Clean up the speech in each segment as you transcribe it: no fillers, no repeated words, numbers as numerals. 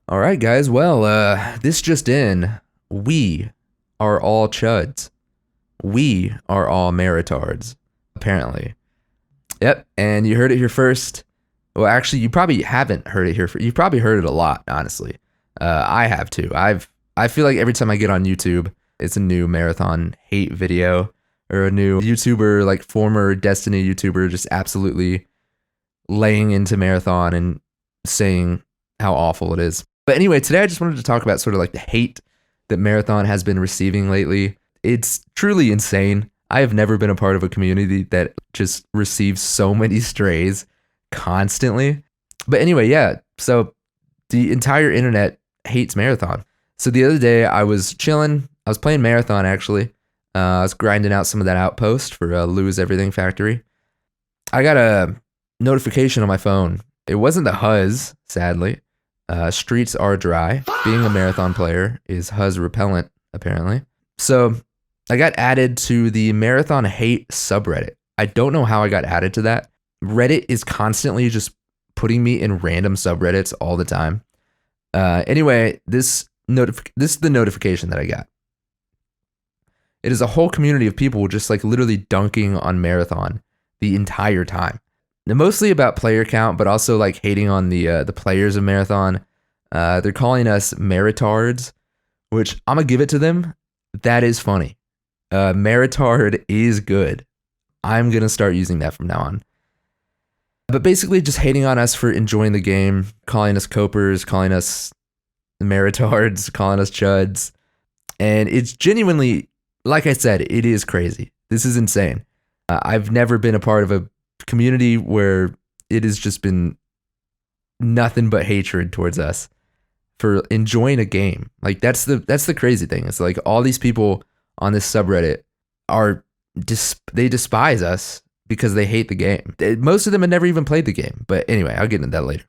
All right, guys. Well, this just in. We are all chuds. We are all meritards, apparently. Yep, and you heard it here first. Well, actually, you probably haven't heard it here. You've probably heard it a lot, honestly. I have too. I feel like every time I get on YouTube, it's a new marathon hate video or a new YouTuber, like former Destiny YouTuber, just absolutely laying into marathon and saying how awful it is. But anyway, today I just wanted to talk about sort of like the hate that marathon has been receiving lately. It's truly insane. I have never been a part of a community that just receives so many strays constantly. But anyway, yeah. So the entire internet hates marathon. So the other day I was chilling. I was playing marathon actually. I was grinding out some of that outpost for Lose Everything Factory. I got a notification on my phone. It wasn't the Huzz, sadly. Streets are dry. Being a marathon player is Huzz repellent, apparently. So I got added to the marathon hate subreddit. I don't know how I got added to that. Reddit is constantly just putting me in random subreddits all the time. Anyway, this is the notification that I got. It is a whole community of people just like literally dunking on marathon the entire time. Now, mostly about player count, but also like hating on the players of marathon. They're calling us meritards, which I'm gonna give it to them. That is funny. Meritard is good. I'm gonna start using that from now on. But basically, just hating on us for enjoying the game, calling us copers, calling us meritards, calling us chuds, and it's genuinely, like I said, it is crazy. This is insane. I've never been a part of a community where it has just been nothing but hatred towards us for enjoying a game. Like that's the crazy thing. It's like all these people on this subreddit they despise us because they hate the game. Most of them have never even played the game. But anyway, I'll get into that later.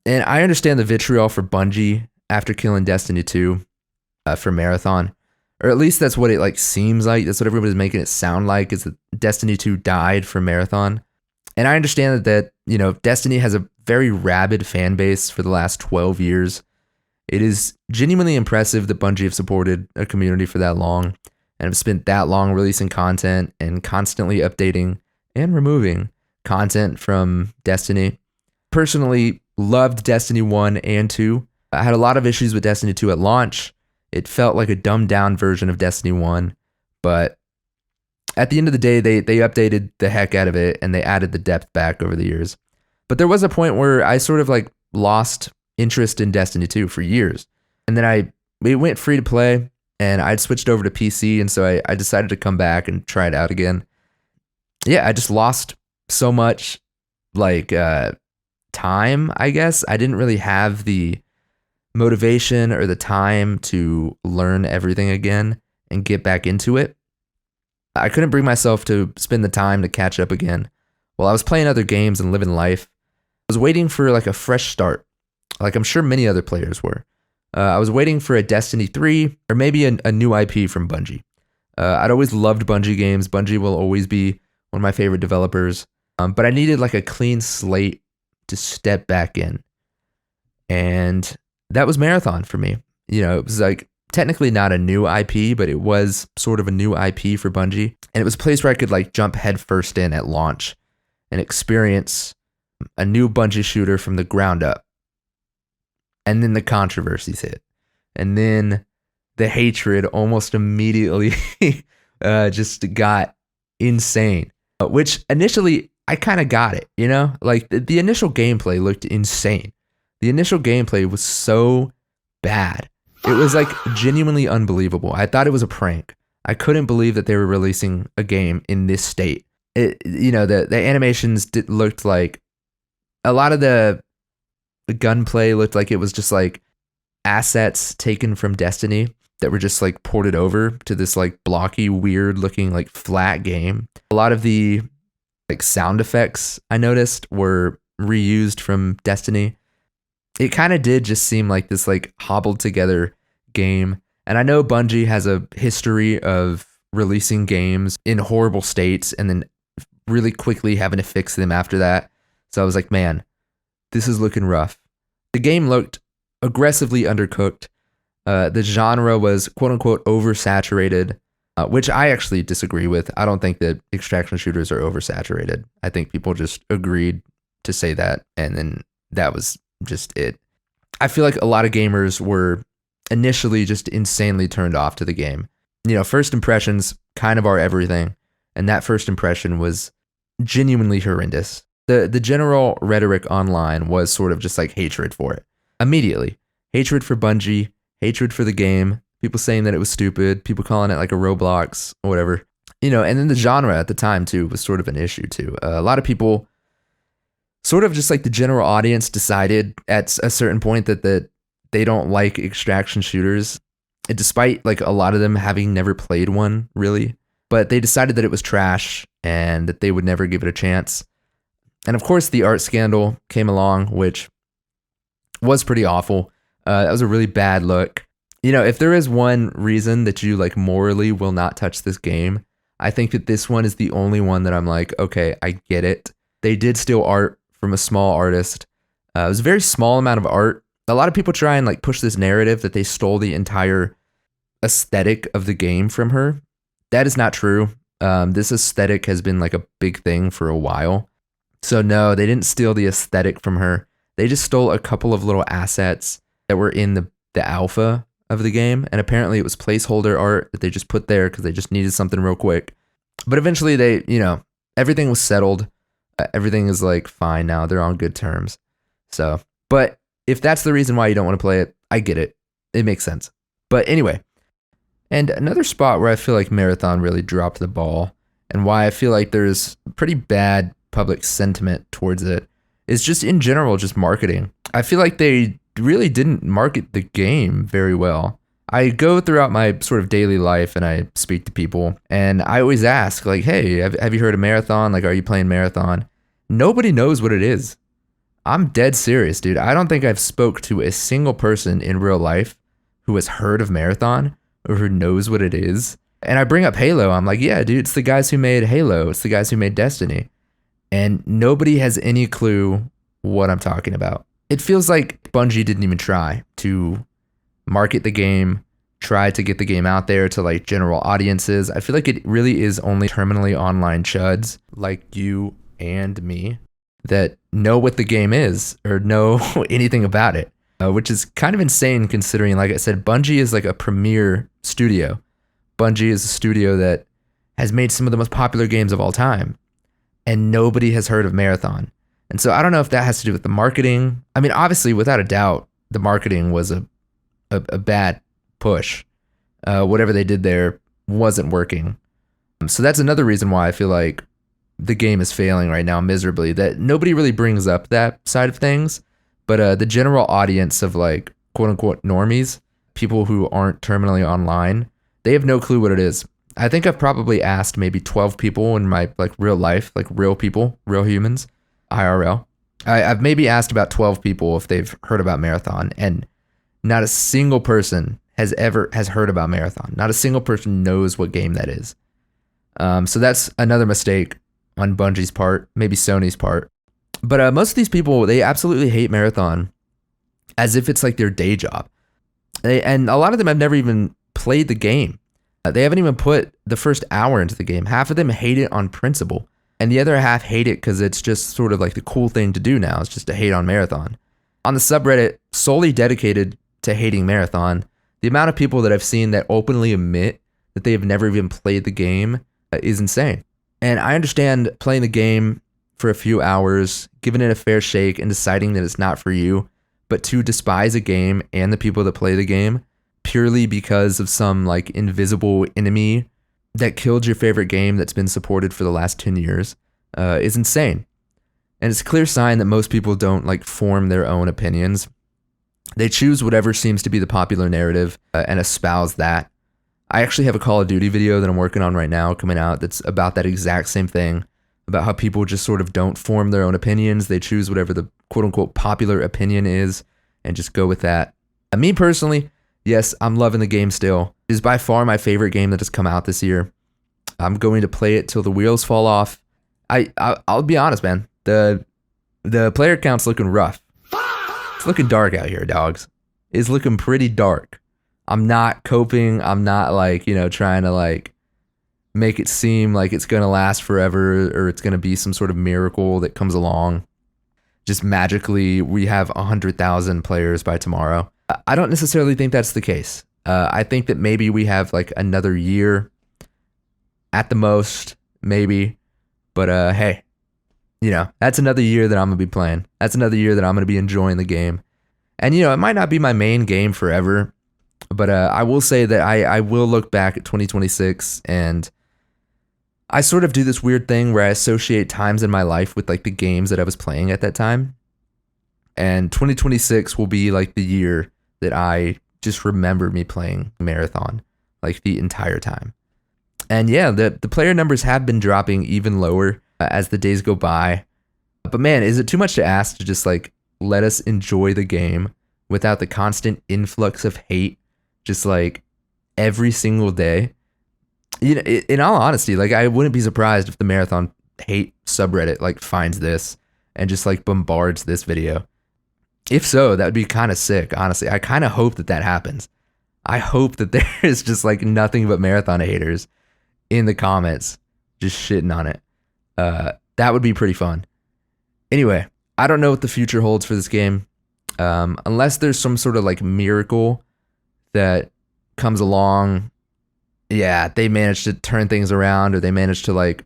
And I understand the vitriol for Bungie after killing Destiny 2 for Marathon. Or at least that's what it like seems like. That's what everybody's making it sound like, is that Destiny 2 died for Marathon. And I understand that, Destiny has a very rabid fan base for the last 12 years. It is genuinely impressive that Bungie have supported a community for that long and have spent that long releasing content and constantly updating and removing content from Destiny. Personally, loved Destiny 1 and 2. I had a lot of issues with Destiny 2 at launch. It felt like a dumbed down version of Destiny 1, but at the end of the day, they updated the heck out of it and they added the depth back over the years. But there was a point where I sort of like lost interest in Destiny 2 for years. And then it went free to play and I'd switched over to PC. And so I decided to come back and try it out again. Yeah, I just lost so much like time, I guess. I didn't really have the motivation or the time to learn everything again and get back into it. I couldn't bring myself to spend the time to catch up again while I was playing other games and living life. I was waiting for like a fresh start, like I'm sure many other players were. I was waiting for a Destiny 3 or maybe a new IP from Bungie. I'd always loved Bungie games. Bungie will always be one of my favorite developers, but I needed like a clean slate to step back in. And that was Marathon for me. It was like technically not a new IP, but it was sort of a new IP for Bungie. And it was a place where I could like jump headfirst in at launch and experience a new Bungie shooter from the ground up. And then the controversies hit. And then the hatred almost immediately just got insane. Which initially I kind of got it, Like the initial gameplay looked insane. The initial gameplay was so bad. It was like genuinely unbelievable. I thought it was a prank. I couldn't believe that they were releasing a game in this state. The animations looked like a lot of the gunplay looked like it was just like assets taken from Destiny that were just like ported over to this like blocky, weird looking like flat game. A lot of the like sound effects I noticed were reused from Destiny. It kind of did just seem like this like hobbled together game. And I know Bungie has a history of releasing games in horrible states and then really quickly having to fix them after that. So I was like, man, this is looking rough. The game looked aggressively undercooked. The genre was quote unquote oversaturated, which I actually disagree with. I don't think that extraction shooters are oversaturated. I think people just agreed to say that, and then that was just it. I feel like a lot of gamers were initially just insanely turned off to the game. You know, first impressions kind of are everything, and that first impression was genuinely horrendous. The general rhetoric online was sort of just like hatred for it. Immediately. Hatred for Bungie, hatred for the game, people saying that it was stupid, people calling it like a Roblox or whatever. You know, and then the genre at the time too was sort of an issue too. A lot of people, sort of just like the general audience, decided at a certain point that they don't like extraction shooters, despite like a lot of them having never played one really. But they decided that it was trash and that they would never give it a chance. And of course, the art scandal came along, which was pretty awful. That was a really bad look. You know, if there is one reason that you like morally will not touch this game, I think that this one is the only one that I'm like, okay, I get it. They did steal art from a small artist. It was a very small amount of art. A lot of people try and like push this narrative that they stole the entire aesthetic of the game from her. That is not true. This aesthetic has been like a big thing for a while. So no, they didn't steal the aesthetic from her. They just stole a couple of little assets that were in the alpha of the game. And apparently it was placeholder art that they just put there because they just needed something real quick. But eventually they, you know, everything was settled. Everything is like fine now. They're on good terms. So, but if that's the reason why you don't want to play it, I get it. It makes sense. But anyway, and another spot where I feel like Marathon really dropped the ball and why I feel like there's pretty bad public sentiment towards it is just in general, just marketing. I feel like they really didn't market the game very well. I go throughout my sort of daily life and I speak to people and I always ask like, hey, have you heard of Marathon? Like, are you playing Marathon? Nobody knows what it is. I'm dead serious, dude. I don't think I've spoke to a single person in real life who has heard of Marathon or who knows what it is. And I bring up Halo. I'm like, yeah, dude, it's the guys who made Halo. It's the guys who made Destiny. And nobody has any clue what I'm talking about. It feels like Bungie didn't even try to market the game, try to get the game out there to like general audiences. I feel like it really is only terminally online chuds like you and me that know what the game is or know anything about it, which is kind of insane considering, like I said, Bungie is like a premier studio. Bungie is a studio that has made some of the most popular games of all time, and nobody has heard of Marathon. And so I don't know if that has to do with the marketing. I mean, obviously, without a doubt, the marketing was a bad push. Whatever they did there wasn't working. So that's another reason why I feel like the game is failing right now miserably, that nobody really brings up that side of things. But the general audience of like quote unquote normies, people who aren't terminally online, they have no clue what it is. I think I've probably asked maybe 12 people in my like real life, like real people, real humans, IRL. I've maybe asked about 12 people if they've heard about Marathon, and not a single person has heard about Marathon. Not a single person knows what game that is. So that's another mistake on Bungie's part, maybe Sony's part. But most of these people, they absolutely hate Marathon as if it's like their day job. And a lot of them have never even played the game. They haven't even put the first hour into the game. Half of them hate it on principle, and the other half hate it because it's just sort of like the cool thing to do now. It's just to hate on Marathon. On the subreddit solely dedicated to hating Marathon, the amount of people that I've seen that openly admit that they have never even played the game is insane. And I understand playing the game for a few hours, giving it a fair shake, and deciding that it's not for you, but to despise a game and the people that play the game purely because of some like invisible enemy that killed your favorite game that's been supported for the last 10 years is insane. And it's a clear sign that most people don't like form their own opinions. They choose whatever seems to be the popular narrative and espouse that. I actually have a Call of Duty video that I'm working on right now coming out that's about that exact same thing, about how people just sort of don't form their own opinions. They choose whatever the quote unquote popular opinion is and just go with that. And me personally, yes, I'm loving the game still. It is by far my favorite game that has come out this year. I'm going to play it till the wheels fall off. I'll be honest, man. The player count's looking rough. It's looking dark out here, dogs. is looking pretty dark. I'm not coping. I'm not like, trying to like make it seem like it's going to last forever or it's going to be some sort of miracle that comes along. Just magically, we have 100,000 players by tomorrow. I don't necessarily think that's the case. I think that maybe we have like another year at the most, maybe. But hey, that's another year that I'm going to be playing. That's another year that I'm going to be enjoying the game. And, it might not be my main game forever, but I will say that I will look back at 2026 and I sort of do this weird thing where I associate times in my life with like the games that I was playing at that time. And 2026 will be like the year that I just remember me playing Marathon like the entire time. And yeah, the player numbers have been dropping even lower as the days go by. But man, is it too much to ask to just like let us enjoy the game without the constant influx of hate just like every single day? In all honesty, like I wouldn't be surprised if the Marathon hate subreddit like finds this and just like bombards this video. If so, that would be kind of sick, honestly. I kind of hope that happens. I hope that there is just like nothing but Marathon haters in the comments just shitting on it. That would be pretty fun. Anyway, I don't know what the future holds for this game. Unless there's some sort of like miracle that comes along. Yeah, they managed to turn things around, or they managed to like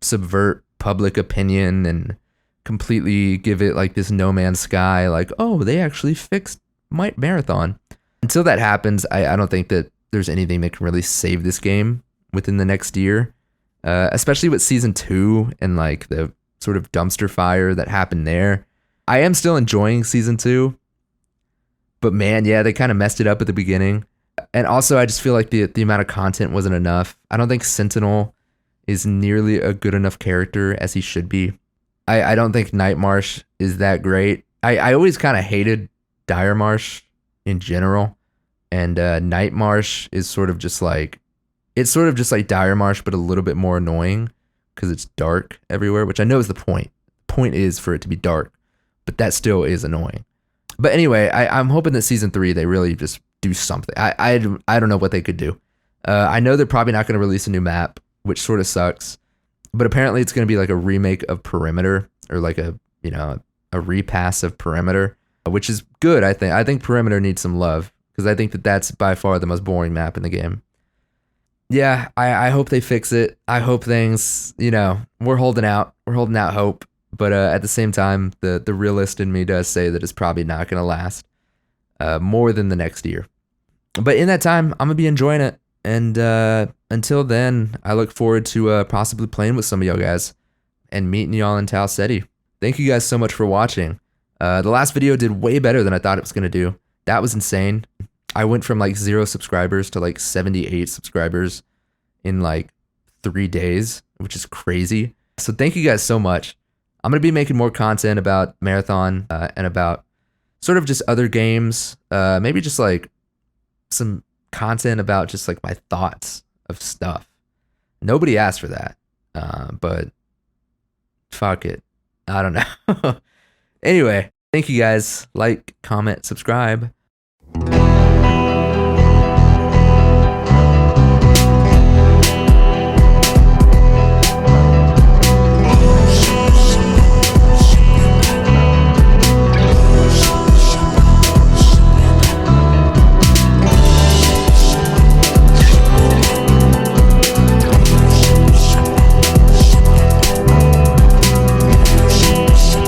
subvert public opinion and completely give it like this no man's sky, like, oh, they actually fixed Marathon. Until that happens, I don't think that there's anything that can really save this game within the next year, especially with season 2 and like the sort of dumpster fire that happened there. I am still enjoying season 2, but man, yeah, they kind of messed it up at the beginning. And also, I just feel like the amount of content wasn't enough. I don't think Sentinel is nearly a good enough character as he should be. I don't think Nightmarsh is that great. I always kind of hated Dire Marsh in general. And Nightmarsh is sort of just like Dire Marsh, but a little bit more annoying because it's dark everywhere, which I know is the point. The point is for it to be dark, but that still is annoying. But anyway, I'm hoping that season 3, they really just do something. I don't know what they could do. I know they're probably not going to release a new map, which sort of sucks. But apparently it's going to be like a remake of Perimeter, or like a repass of Perimeter, which is good, I think. I think Perimeter needs some love because I think that's by far the most boring map in the game. Yeah, I hope they fix it. I hope things, we're holding out. We're holding out hope. But at the same time, the realist in me does say that it's probably not going to last more than the next year. But in that time, I'm going to be enjoying it. And until then, I look forward to possibly playing with some of y'all guys and meeting y'all in Tau Ceti. Thank you guys so much for watching. The last video did way better than I thought it was going to do. That was insane. I went from like 0 subscribers to like 78 subscribers in like 3 days, which is crazy. So thank you guys so much. I'm going to be making more content about Marathon and about sort of just other games. Maybe just like some content about just like my thoughts of stuff. Nobody asked for that, but fuck it. I don't know. Anyway, thank you guys. Like, comment, subscribe.